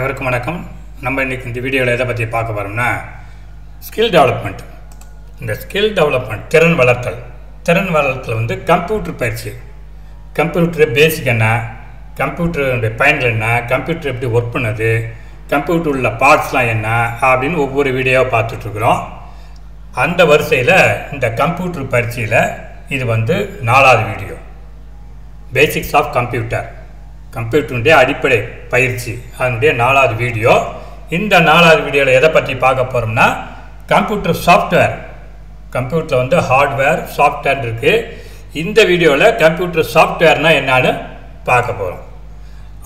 அனைவருக்கும் வணக்கம். நம்ம இன்றைக்கி இந்த வீடியோவில் எதை பற்றி பார்க்க போகிறோம்னா ஸ்கில் டெவலப்மெண்ட். இந்த ஸ்கில் டெவலப்மெண்ட் திறன் வளர்த்தல் வந்து கம்ப்யூட்டர் பயிற்சி. கம்ப்யூட்டர் பேசிக் என்ன, கம்ப்யூட்டருடைய பயன்கள் என்ன, கம்ப்யூட்டர் எப்படி ஒர்க் பண்ணுது, கம்ப்யூட்டர் உள்ள பார்ட்ஸ்லாம் என்ன அப்படின்னு ஒவ்வொரு வீடியோவை பார்த்துட்ருக்குறோம். அந்த வரிசையில் இந்த கம்ப்யூட்டர் பயிற்சியில் இது வந்து 4வது வீடியோ. பேசிக்ஸ் ஆஃப் கம்ப்யூட்டருடைய அடிப்படை பயிற்சி அதனுடைய 4வது வீடியோ. இந்த 4வது வீடியோவில் எதை பற்றி பார்க்க போகிறோம்னா கம்ப்யூட்டர் சாஃப்ட்வேர். கம்ப்யூட்டரில் வந்து ஹார்ட்வேர் சாஃப்ட்வேர் இருக்குது. இந்த வீடியோவில் கம்ப்யூட்டர் சாஃப்ட்வேர்னால் என்னன்னு பார்க்க போகிறோம்.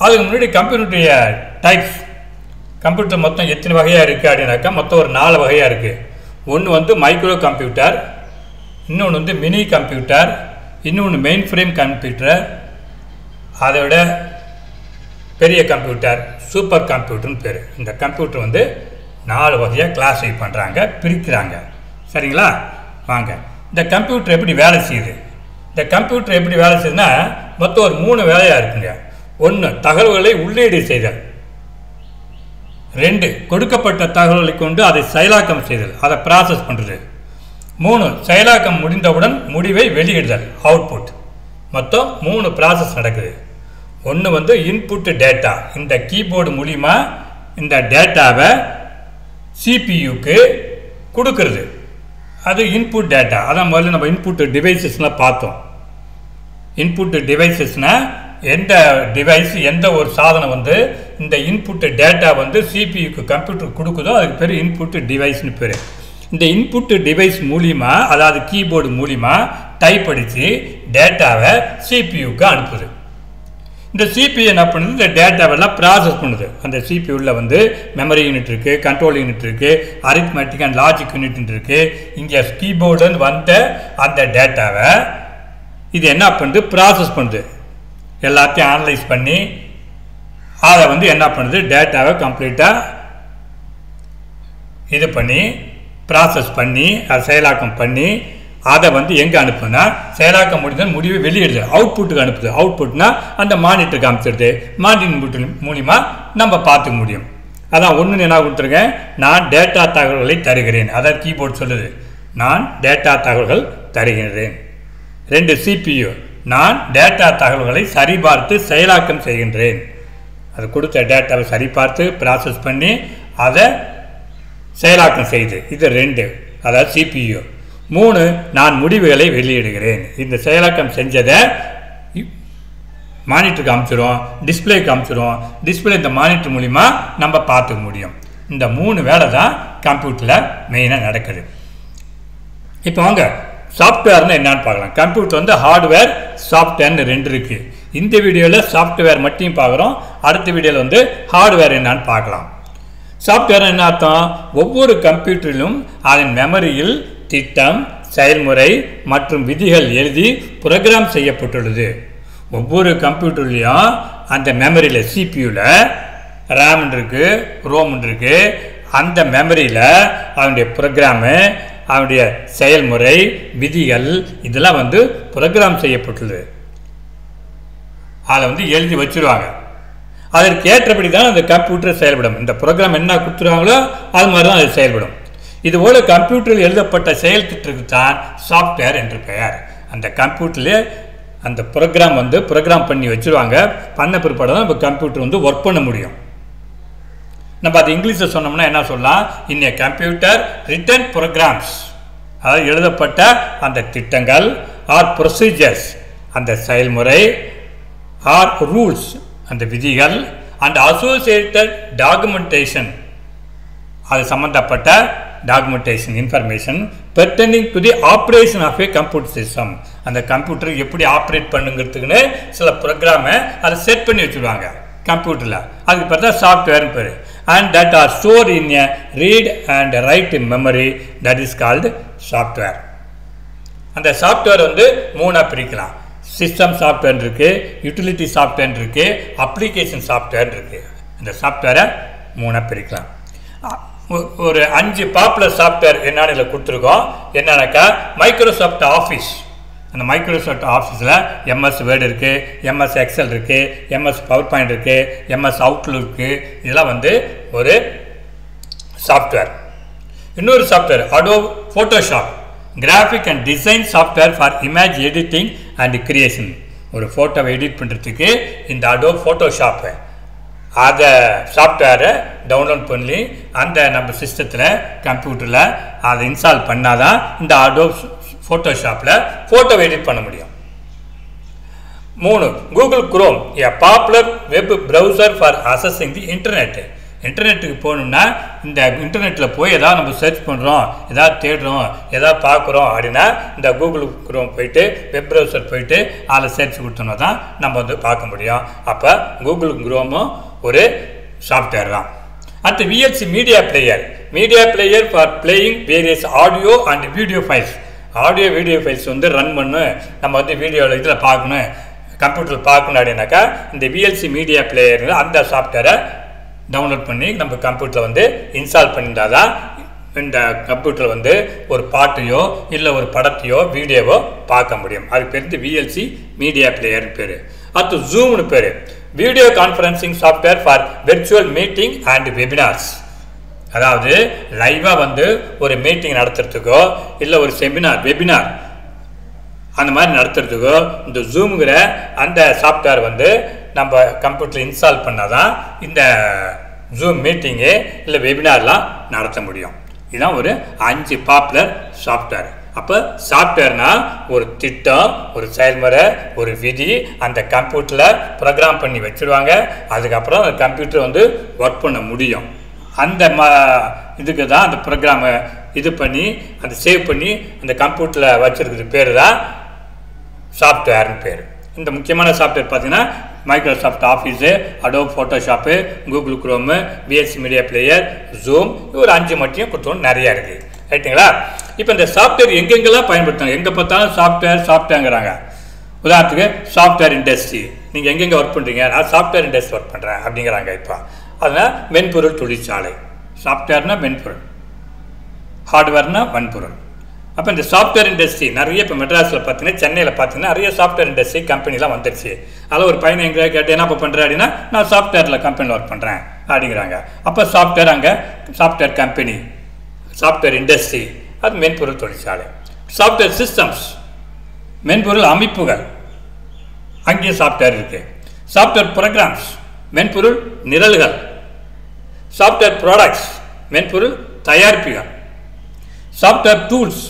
அதுக்கு முன்னாடி கம்ப்யூட்டருடைய டைப்ஸ், கம்ப்யூட்டர் மொத்தம் எத்தனை வகையாக இருக்குது அப்படின்னாக்கா மொத்தம் ஒரு 4 வகையாக இருக்குது. ஒன்று வந்து மைக்ரோ கம்ப்யூட்டர், இன்னொன்று வந்து மினி கம்ப்யூட்டர், இன்னொன்று மெயின் ஃப்ரேம் கம்ப்யூட்டர், அதை விட பெரிய கம்ப்யூட்டர் சூப்பர் கம்ப்யூட்டர்னு பேர். இந்த கம்ப்யூட்டர் வந்து 4 வகையாக கிளாஸிஃபை பண்ணுறாங்க, பிரிக்கிறாங்க. சரிங்களா? வாங்க இந்த கம்ப்யூட்டர் எப்படி வேலை செய்யுது. இந்த கம்ப்யூட்டர் எப்படி வேலை செய்யுதுன்னா மொத்தம் ஒரு 3 வேலையாக இருக்குங்க. 1 தகவல்களை உள்ளீடு செய்தல், 2 கொடுக்கப்பட்ட தகவல்களை கொண்டு அதை செயலாக்கம் செய்தல், அதை ப்ராசஸ் பண்ணுறது, 3 செயலாக்கம் முடிந்தவுடன் முடிவை வெளியிடுதல், அவுட்புட். மொத்தம் 3 ப்ராசஸ் நடக்குது. ஒன்று வந்து இன்புட்டு டேட்டா, இந்த கீபோர்டு மூலிமா இந்த டேட்டாவை சிபியூக்கு கொடுக்கறது, அது இன்புட் டேட்டா. அதான் முதல்ல நம்ம இன்புட்டு டிவைசஸ்லாம் பார்த்தோம். இன்புட்டு டிவைசஸ்னால் எந்த டிவைஸ், எந்த ஒரு சாதனம் வந்து இந்த இன்புட்டு டேட்டா வந்து சிபியூக்கு கம்ப்யூட்டருக்கு கொடுக்குதோ அதுக்கு பேர் இன்புட்டு டிவைஸ்னு பேர். இந்த இன்புட்டு டிவைஸ் மூலிமா, அதாவது கீபோர்டு மூலிமா டைப் அடித்து டேட்டாவை சிபியூக்கு அனுப்புது. இந்த சிபியூ என்ன பண்ணுது, இந்த டேட்டாவெல்லாம் ப்ராசஸ் பண்ணுது. அந்த சிபியூவில் வந்து மெமரி யூனிட் இருக்குது, கண்ட்ரோல் யூனிட் இருக்குது, அரித்மெட்டிக் அண்ட் லாஜிக் யூனிட் இருக்குது. இங்கே கீபோர்டுன்னு வந்த அந்த டேட்டாவை இது என்ன பண்ணுது, ப்ராசஸ் பண்ணுது. எல்லாத்தையும் அனலைஸ் பண்ணி அதை வந்து என்ன பண்ணுது, டேட்டாவை கம்ப்ளீட்டாக இது பண்ணி ப்ராசஸ் பண்ணி அதை செயலாக்கம் பண்ணி அதை வந்து எங்கே அனுப்புனா செயலாக்கம் முடிஞ்சது முடிவை வெளியிடுது, அவுட்புட்டுக்கு அனுப்புது. அவுட்புட்னா அந்த மானிட்டருக்கு அனுப்பிச்சிடுது. மானிட்டர் மூலிமா நம்ம பார்த்துக்க முடியும். அதான் ஒன்று என்ன கொடுத்துருக்கேன், நான் டேட்டா தகவல்களை தருகிறேன். அதாவது கீபோர்டு சொல்லுது, நான் டேட்டா தகவல்கள் தருகின்றேன். 2 சிபியூ, நான் டேட்டா தகவல்களை சரிபார்த்து செயலாக்கம் செய்கின்றேன். அது கொடுத்த டேட்டாவை சரிபார்த்து ப்ராசஸ் பண்ணி அதை செயலாக்கம் செய்து, இது 2, அதாவது சிபியூ. 3 நான் முடிவுகளை வெளியிடுகிறேன். இந்த செயலாக்கம் செஞ்சதை மானிட்டருக்கு அனுப்பிச்சிடும், டிஸ்பிளேக்கு அனுப்பிச்சிடும். டிஸ்பிளே இந்த மானிட்டர் மூலிமா நம்ம பார்த்துக்க முடியும். இந்த 3 வேலை தான் கம்ப்யூட்டரில் மெயினாக நடக்குது. இப்போ வாங்க சாஃப்ட்வேர்னு என்னன்னு பார்க்கலாம். கம்ப்யூட்டர் வந்து ஹார்ட்வேர் சாஃப்ட்வேர்னு 2 இருக்குது. இந்த வீடியோவில் சாஃப்ட்வேர் மட்டும் பார்க்குறோம். அடுத்த வீடியோவில் வந்து ஹார்ட்வேர் என்னன்னு பார்க்கலாம். சாஃப்ட்வேர் என்ன அர்த்தம், ஒவ்வொரு கம்ப்யூட்டரிலும் அதன் மெமரியில் திட்டம், செயல்முறை மற்றும் விதிகள் எழுதி புரோகிராம் செய்யப்பட்டுள்ளது. ஒவ்வொரு கம்ப்யூட்டர்லேயும் அந்த மெமரியில் சிபியூவில் ரேம் இருக்குது, ரோம் இருக்குது. அந்த மெமரியில் அவனுடைய ப்ரோக்ராமு, அவனுடைய செயல்முறை, விதிகள் இதெல்லாம் வந்து புரோகிராம் செய்யப்பட்டுள்ளது. அதை வந்து எழுதி வச்சுருவாங்க. அதற்கு ஏற்றபடி தான் அந்த கம்ப்யூட்டர் செயல்படும். இந்த ப்ரோக்ராம் என்ன கொடுத்துருவாங்களோ அது மாதிரி தான் அது செயல்படும். இதுபோல் கம்ப்யூட்டரில் எழுதப்பட்ட செயல் திட்டத்துக்கு தான் சாஃப்ட்வேர் என்று பெயர். அந்த கம்ப்யூட்டர்லேயே அந்த ப்ரோக்ராம் வந்து ப்ரோக்ராம் பண்ணி வச்சுருவாங்க. பண்ண பிற்பாடு தான் நம்ம கம்ப்யூட்டர் வந்து ஒர்க் பண்ண முடியும். நம்ம அது இங்கிலீஷில் சொன்னோம்னா என்ன சொல்லலாம், இன் ஏ கம்ப்யூட்டர் ரிட்டன் ப்ரோக்ராம்ஸ், அதாவது எழுதப்பட்ட அந்த திட்டங்கள், ஆர் ப்ரொசீஜர்ஸ் அந்த செயல்முறை, ஆர் ரூல்ஸ் அந்த விதிகள், அண்ட் அசோசியேட்டட் டாக்குமெண்டேஷன் அது சம்மந்தப்பட்ட documentation information pertaining to the operation of a computer system. அந்த கம்ப்யூட்டர் எப்படி ஆப்ரேட் பண்ணுங்கிறதுக்குன்னு சில ப்ரோக்ராமை அதை செட் பண்ணி வச்சுருவாங்க கம்ப்யூட்டரில். அதுக்கு பார்த்தா சாஃப்ட்வேர்னு பேர். And that R store in A read and right in memory, that is called software. அந்த சாஃப்ட்வேர் வந்து 3ஆக பிரிக்கலாம். சிஸ்டம் சாஃப்ட்வேர் இருக்குது, யூட்டிலிட்டி சாஃப்ட்வேர் இருக்குது, அப்ளிகேஷன் சாஃப்ட்வேர் இருக்குது. இந்த சாஃப்ட்வேரை 3ஆக பிரிக்கலாம். ஒரு 5 பாப்புலர் சாஃப்ட்வேர் என்னன்னு இதில் கொடுத்துருக்கோம். என்னன்னாக்கா மைக்ரோசாஃப்ட் ஆஃபீஸ், அந்த மைக்ரோசாஃப்ட் ஆஃபீஸில் எம்எஸ் வேர்டு இருக்குது, எம்எஸ் எக்ஸல் இருக்குது, எம்எஸ் பவர் பாயிண்ட் இருக்குது, எம்எஸ் அவுட்லுக் இருக்குது. இதெல்லாம் வந்து ஒரு சாஃப்ட்வேர். இன்னொரு software Adobe Photoshop, graphic and design software for image editing and creation. ஒரு ஃபோட்டோவை எடிட் பண்ணுறதுக்கு இந்த அடோப் ஃபோட்டோஷாப்பு அதை சாஃப்ட்வேரை டவுன்லோட் பண்ணி அந்த நம்ம சிஸ்டத்தில் கம்ப்யூட்டரில் அதை இன்ஸ்டால் பண்ணால் தான் இந்த அடோப் ஃபோட்டோஷாப்பில் ஃபோட்டோவை எடிட் பண்ண முடியும். 3. Google chrome, a popular web browser for accessing the internet. இன்டர்நெட்டுக்கு போகணும்னா இந்த இன்டர்நெட்டில் போய் எதாவது நம்ம சர்ச் பண்ணுறோம், எதாவது தேடுறோம், எதாவது பார்க்குறோம் அப்படின்னா இந்த கூகுள் குரோம் போயிட்டு வெப் ப்ரௌசர் போயிட்டு அதில் சர்ச் கொடுத்தோம்னா தான் நம்ம வந்து பார்க்க முடியும். அப்போ கூகுள் குரோமும் ஒரு சாஃப்ட்வேர் தான். அடுத்து VLC media player for playing various audio and video files. Audio video files வந்து ரன் பண்ணணும், நம்ம வந்து வீடியோவில் இதில் பார்க்கணும், கம்ப்யூட்டரில் பார்க்கணும் அப்படின்னாக்கா இந்த VLC மீடியா பிளேயர் அந்த சாஃப்ட்வேரை டவுன்லோட் பண்ணி நம்ம கம்ப்யூட்டரில் வந்து இன்ஸ்டால் பண்ணியிருந்தால் தான் இந்த கம்ப்யூட்டரில் வந்து ஒரு பாட்டையோ இல்லை ஒரு படத்தையோ வீடியோவோ பார்க்க முடியும். அதுக்கு பேர் VLC மீடியா பிளேயர்னு பேர். அடுத்து ஜூம்னு பேர், video conferencing software for virtual meeting and webinars. அதாவது லைவாக வந்து ஒரு மீட்டிங் நடத்துறதுக்கோ இல்லை ஒரு வெபினார் அந்த மாதிரி நடத்துறதுக்கோ இந்த ஜூமுங்கிற அந்த சாஃப்ட்வேர் வந்து நம்ம கம்ப்யூட்டரில் இன்ஸ்டால் பண்ணால் தான் இந்த ஜூம் மீட்டிங்கு இல்லை வெபினார்லாம் நடத்த முடியும். இதுதான் ஒரு 5 பாப்புலர் சாஃப்ட்வேர். அப்போ சாஃப்ட்வேர்னால் ஒரு திட்டம், ஒரு செயல்முறை, ஒரு விதி அந்த கம்ப்யூட்டரில் ப்ரோக்ராம் பண்ணி வச்சுருவாங்க. அதுக்கப்புறம் அந்த கம்ப்யூட்டர் வந்து ஒர்க் பண்ண முடியும். அந்த இதுக்கு தான் அந்த ப்ரோக்ராமை இது பண்ணி அதை சேவ் பண்ணி அந்த கம்ப்யூட்டரில் வச்சுருக்கிறது பேர் தான் சாஃப்ட்வேர்னு பேர். இந்த முக்கியமான சாஃப்ட்வேர் பார்த்தீங்கன்னா Microsoft office, Adobe Photoshop, Google Chrome, VLC media player, zoom, ஒரு 5 மட்டும் கொடுத்தோம், நிறையா இருக்குது. ரைட்டுங்களா? இப்போ இந்த சாஃப்ட்வேர் எங்கெங்கெல்லாம் பயன்படுத்துறாங்க, எங்கே பார்த்தாலும் சாஃப்ட்வேருங்கிறாங்க. உதாரணத்துக்கு சாஃப்ட்வேர் இண்டஸ்ட்ரி, நீங்கள் எங்கெங்கே ஒர்க் பண்ணுறீங்க, நான் சாஃப்ட்வேர் இண்டஸ்ட்ரி ஒர்க் பண்ணுறேன் அப்படிங்கிறாங்க. இப்போ அதனால் மென்பொருள் தொழிற்சாலை, சாஃப்ட்வேர்னால் மென்பொருள், ஹார்ட்வேர்னால் வன்பொருள். அப்போ இந்த சாஃப்ட்வேர் இண்டஸ்ட்ரி நிறைய இப்போ மெட்ராஸில் பார்த்தீங்கன்னா, சென்னையில் பார்த்தீங்கன்னா நிறைய சாஃப்ட்வேர் இண்டஸ்ட்ரி கம்பெனிலாம் வந்துடுச்சு. அதில் ஒரு பையனை எங்கே கேட்டு என்ன இப்போ பண்ணுறேன் அப்படின்னா, நான் சாஃப்ட்வேரில் கம்பெனியில் ஒர்க் பண்ணுறேன் அப்படிங்கிறாங்க. அப்போ சாஃப்ட்வேர் அங்கே சாஃப்ட்வேர் கம்பெனி, சாஃப்ட்வேர் இண்டஸ்ட்ரி, அது மென்பொருள் தொழிற்சாலை. சாஃப்ட்வேர் சிஸ்டம்ஸ், மென்பொருள் அமைப்புகள், அங்கேயும் சாஃப்ட்வேர் இருக்குது. சாஃப்ட்வேர் ப்ரோக்ராம்ஸ், மென்பொருள் நிரல்கள். சாஃப்ட்வேர் ப்ராடக்ட்ஸ், மென்பொருள் தயாரிப்புகள். சாஃப்ட்வேர் டூல்ஸ்,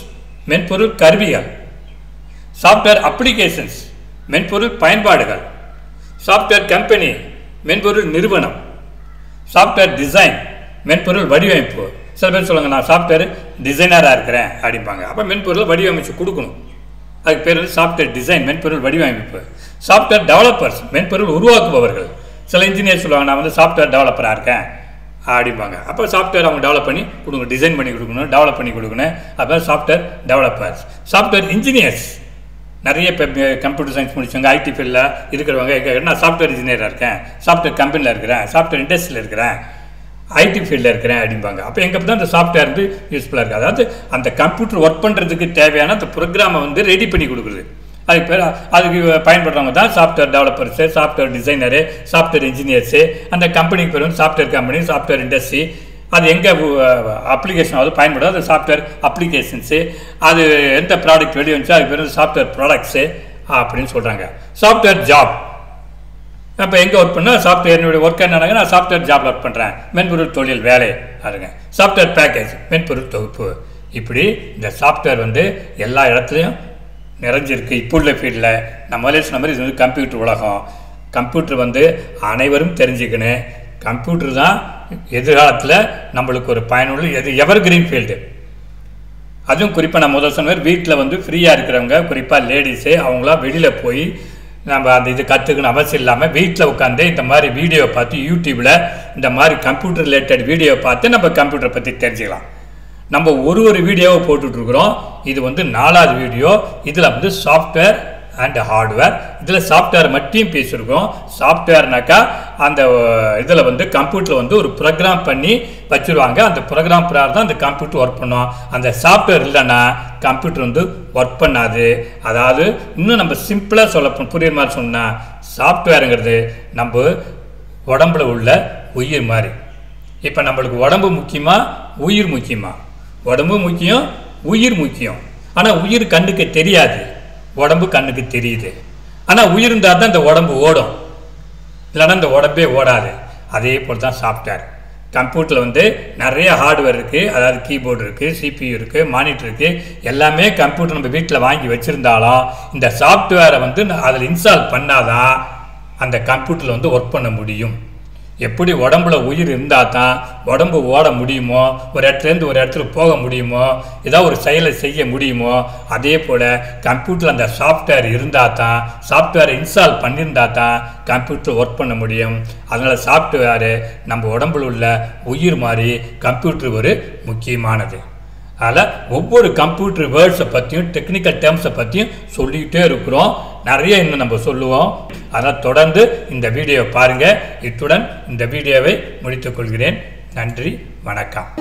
மென்பொருள் கருவிகள். சாஃப்ட்வேர் அப்ளிகேஷன்ஸ், மென்பொருள் பயன்பாடுகள். சாஃப்ட்வேர் கம்பெனி, மென்பொருள் நிறுவனம். சாஃப்ட்வேர் டிசைன், மென்பொருள் வடிவமைப்பு. சில பேர் சொல்லுங்க, நான் சாஃப்ட்வேர் டிசைனராக இருக்கிறேன் அப்படிம்பாங்க. அப்போ மென்பொருள் வடிவமைச்சு கொடுக்கணும், அதுக்கு பேர் வந்து சாஃப்ட்வேர் டிசைன், மென்பொருள் வடிவமைப்பு. சாஃப்ட்வேர் டெவலப்பர்ஸ், மென்பொருள் உருவாக்குபவர்கள். சில இன்ஜினியர் சொல்லுவாங்க, நான் வந்து சாஃப்ட்வேர் டெவலப்பராக இருக்கேன் அப்படிம்பாங்க. அப்போ சாஃப்ட்வேர் அவங்க டெவலப் பண்ணி கொடுக்கணும், டிசைன் பண்ணி கொடுக்கணும், டெவலப் பண்ணி கொடுக்கணும். அப்போ சாஃப்ட்வேர் டெவலப்பர்ஸ். சாஃப்ட்வேர் இன்ஜினியர்ஸ், நிறைய இப்போ கம்ப்யூட்டர் சயின்ஸ் முடிச்சவங்க, ஐடி ஃபீல்டில் இருக்கிறவங்க, நான் சாஃப்ட்வேர் இன்ஜினியராக இருக்கேன், சாஃப்ட்வேர் கம்பெனியில் இருக்கிறேன், சாஃப்ட்வேர் இண்டஸ்ட்ரியில் இருக்கிறேன், ஐடி ஃபீல்டில் இருக்கிறேன் அப்படிம்பாங்க. அப்போ எங்கே தான் அந்த சாஃப்ட்வேர் வந்து யூஸ்ஃபுல்லாக இருக்குது. அதாவது அந்த கம்ப்யூட்டர் ஒர்க் பண்ணுறதுக்கு தேவையான அந்த ப்ரோக்ராமை வந்து ரெடி பண்ணி கொடுக்குறது. அதுக்கு பேர் அதுக்கு பயன்படுறவங்க தான் software developers, software designer, software engineers. அந்த கம்பெனிக்கு பேர் வந்து சாஃப்ட்வேர் கம்பெனி, சாஃப்ட்வேர் இண்டஸ்ட்ரி. அது எங்கே அப்ளிகேஷன் அது பயன்படும், அது சாஃப்ட்வேர் அப்ளிகேஷன்ஸு. அது எந்த ப்ராடக்ட் வெளியே வந்துச்சோ அதுக்கு பேர் வந்து சாஃப்ட்வேர் ப்ராடக்ட்ஸு அப்படின்னு சொல்கிறாங்க. சாஃப்ட்வேர் ஜாப், இப்போ எங்கே ஒர்க் பண்ணால் சாஃப்ட்வேர் என்னுடைய ஒர்க் என்னங்க, நான் சாஃப்ட்வேர் ஜாபில் ஒர்க் பண்ணுறேன், மென்பொருள் தொழில் வேலை அதுங்க. சாஃப்ட்வேர் பேக்கேஜ், மென்பொருள் தொகுப்பு. இப்படி இந்த சாஃப்ட்வேர் வந்து எல்லா இடத்துலையும் நிறைஞ்சிருக்கு. இப்போ உள்ள ஃபீல்டில் நம்ம முதல்ல சொன்ன மாதிரி இது வந்து கம்ப்யூட்டர் உலகம். கம்ப்யூட்டர் வந்து அனைவரும் தெரிஞ்சுக்கணும். கம்ப்யூட்டர் தான் எதிர்காலத்தில் நம்மளுக்கு ஒரு பயனுள்ள எவர் கிரீன் ஃபீல்டு. அதுவும் குறிப்பாக நான் முதல் சொன்ன மாதிரி வீட்டில் வந்து ஃப்ரீயாக இருக்கிறவங்க, குறிப்பாக லேடிஸு, அவங்களாம் வெளியில் போய் நம்ம அந்த இது கற்றுக்கணும் அவசியம் இல்லாமல் வீட்டில் உட்காந்து இந்த மாதிரி வீடியோ பார்த்து யூடியூப்பில் இந்த மாதிரி கம்ப்யூட்டர் ரிலேட்டட் வீடியோ பார்த்து நம்ம கம்ப்யூட்டரை பற்றி தெரிஞ்சுக்கலாம். நம்ம ஒரு வீடியோவை போட்டுட்ருக்குறோம். இது வந்து 4வது வீடியோ. இதில் வந்து சாஃப்ட்வேர் அண்ட் ஹார்ட்வேர், இதில் சாஃப்ட்வேர் மட்டும் பேசியிருக்கோம். சாஃப்ட்வேர்னாக்கா அந்த இதில் வந்து கம்ப்யூட்டரில் வந்து ஒரு ப்ரோக்ராம் பண்ணி வச்சுருவாங்க. அந்த ப்ரோக்ராம் பிரகாரம் தான் அந்த கம்ப்யூட்டர் ஒர்க் பண்ணும். அந்த சாஃப்ட்வேர் இல்லைன்னா கம்ப்யூட்டர் வந்து ஒர்க் பண்ணாது. அதாவது இன்னும் நம்ம சிம்பிளாக சொல்ல புரியுற மாதிரி சொன்னால், சாஃப்ட்வேருங்கிறது நம்ம உடம்புல உள்ள உயிர் மாதிரி. இப்போ நம்மளுக்கு உடம்பு முக்கியமா உயிர் முக்கியமா? உடம்பு முக்கியம், உயிர் முக்கியம். ஆனால் உயிர் கண்ணுக்கு தெரியாது, உடம்பு கண்ணுக்கு தெரியுது. ஆனால் உயிர் இருந்தால் தான் இந்த உடம்பு ஓடும், இல்லைன்னா இந்த உடம்பே ஓடாது. அதே போல் தான் சாஃப்ட்வேர். கம்ப்யூட்டரில் வந்து நிறைய ஹார்ட்வேர் இருக்குது. அதாவது கீபோர்டு இருக்குது, CPU இருக்குது, மானிட்டர் இருக்குது. எல்லாமே கம்ப்யூட்டர் நம்ம வீட்டில் வாங்கி வச்சுருந்தாலும் இந்த சாஃப்ட்வேரை வந்து அதில் இன்ஸ்டால் பண்ணாதான் அந்த கம்ப்யூட்டரில் வந்து ஒர்க் பண்ண முடியும். எப்படி உடம்புல உயிர் இருந்தால் தான் உடம்பு ஓட முடியுமோ, ஒரு இடத்துலேருந்து ஒரு இடத்துக்கு போக முடியுமோ, ஏதாவது ஒரு செயலை செய்ய முடியுமோ, அதே போல் கம்ப்யூட்டரில் அந்த சாஃப்ட்வேர் இருந்தால் தான், சாஃப்ட்வேரை இன்ஸ்டால் பண்ணியிருந்தால் தான் கம்ப்யூட்டர் ஒர்க் பண்ண முடியும். அதனால் சாஃப்ட்வேரு நம்ம உடம்புல உள்ள உயிர் மாதிரி கம்ப்யூட்டர் ஒரு முக்கியமானது. அதில் ஒவ்வொரு கம்ப்யூட்டர் வேர்ட்ஸை பற்றியும் டெக்னிக்கல் டேர்ம்ஸை பற்றியும் சொல்லிக்கிட்டே இருக்கிறோம். நிறைய இன்னும் நம்ம சொல்லுவோம். அதனால் தொடர்ந்து இந்த வீடியோவை பாருங்கள். இத்துடன் இந்த வீடியோவை முடித்துக்கொள்கிறேன். நன்றி, வணக்கம்.